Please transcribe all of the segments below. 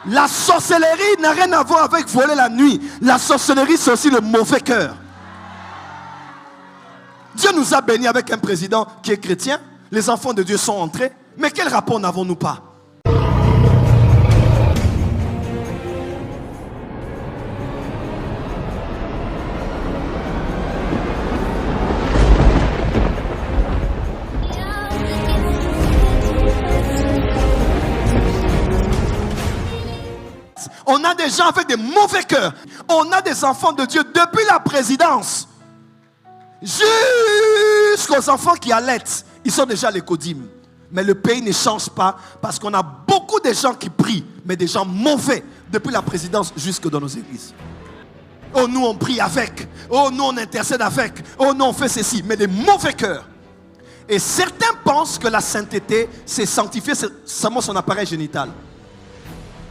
La sorcellerie n'a rien à voir avec voler la nuit. La sorcellerie, c'est aussi le mauvais cœur. Dieu nous a bénis avec un président qui est chrétien. Les enfants de Dieu sont entrés. Mais quel rapport n'avons-nous pas? On a des gens avec des mauvais cœurs. On a des enfants de Dieu depuis la présidence jusqu'aux enfants qui allaitent. Ils sont déjà les codimes. Mais le pays ne change pas parce qu'on a beaucoup de gens qui prient, mais des gens mauvais depuis la présidence jusque dans nos églises. Oh, nous on prie avec. Oh, nous on intercède avec. Oh, nous on fait ceci. Mais des mauvais cœurs. Et certains pensent que la sainteté, c'est sanctifier seulement son appareil génital.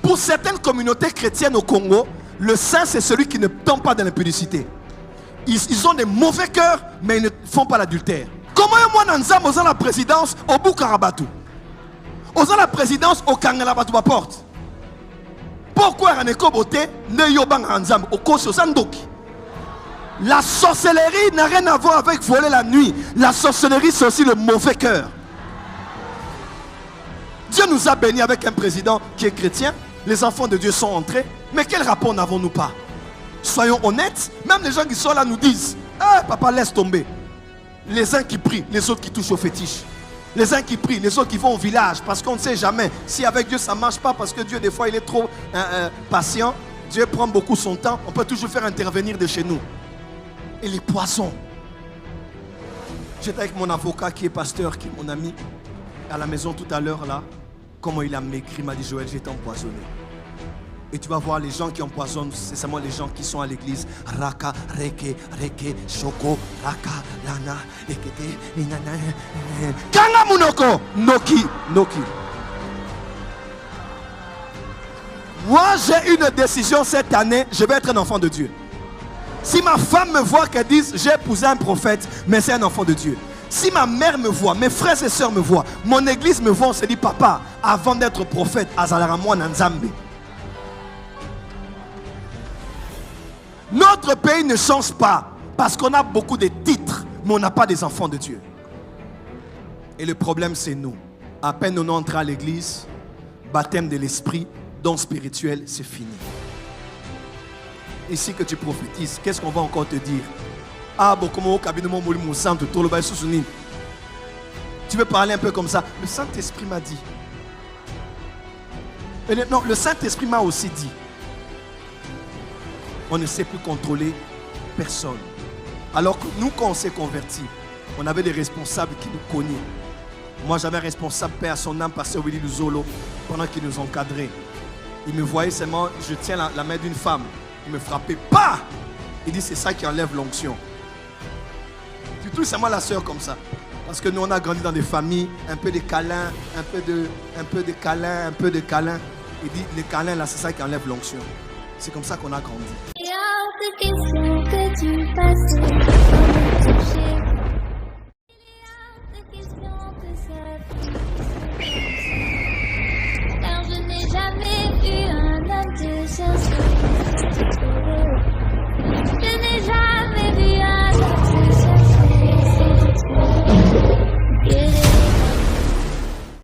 Pour certaines communautés chrétiennes au Congo, le saint, c'est celui qui ne tombe pas dans l'impudicité. Ils ont des mauvais cœurs, mais ils ne font pas l'adultère. Comment moi, Nanzam, aux la présidence au Boukarabatu, aux la présidence au Kangalabatu porte. Pourquoi Raneko Bote ne Yoban Nanzam au Koso Sandoki? La sorcellerie n'a rien à voir avec voler la nuit. La sorcellerie, c'est aussi le mauvais cœur. Dieu nous a bénis avec un président qui est chrétien. Les enfants de Dieu sont entrés. Mais quel rapport n'avons-nous pas? Soyons honnêtes. Même les gens qui sont là nous disent: ah, papa, laisse tomber. Les uns qui prient, les autres qui touchent au fétiche. Les uns qui prient, les autres qui vont au village. Parce qu'on ne sait jamais si avec Dieu ça ne marche pas. Parce que Dieu des fois il est trop patient. Dieu prend beaucoup son temps. On peut toujours faire intervenir de chez nous. Et les poisons. J'étais avec mon avocat qui est pasteur, qui est mon ami, à la maison tout à l'heure là. Comment il a m'écrit, il m'a dit: Joël, j'ai été empoisonné. Et tu vas voir les gens qui empoisonnent, c'est seulement les gens qui sont à l'église. Raka, reke, reke, shoko, raka, lana, ekete, inana, kanga munoko, noki, noki. Moi, j'ai une décision cette année, je vais être un enfant de Dieu. Si ma femme me voit, qu'elle dise: j'ai épousé un prophète, mais c'est un enfant de Dieu. Si ma mère me voit, mes frères et sœurs me voient, mon église me voit, on se dit: papa, avant d'être prophète, Azalaramo Nanzambe. Notre pays ne change pas parce qu'on a beaucoup de titres, mais on n'a pas des enfants de Dieu. Et le problème, c'est nous. À peine on entre à l'église, baptême de l'esprit, don spirituel, c'est fini. Ici que tu prophétises, qu'est-ce qu'on va encore te dire? Ah, bon, comment au cabinet tu veux parler un peu comme ça? Le Saint-Esprit m'a dit. Non, le Saint-Esprit m'a aussi dit. On ne sait plus contrôler personne. Alors que nous, quand on s'est convertis, on avait des responsables qui nous cognaient. Moi, j'avais un responsable, paix à son âme, pasteur Willy Luzolo, pendant qu'il nous encadrait. Il me voyait seulement, je tiens la main d'une femme. Il me frappait, pas. Il dit: c'est ça qui enlève l'onction. Tu touches seulement la sœur comme ça. Parce que nous, on a grandi dans des familles, un peu de câlins, un peu de câlins, un peu de câlins. Il dit: les câlins, là, c'est ça qui enlève l'onction. C'est comme ça qu'on a grandi.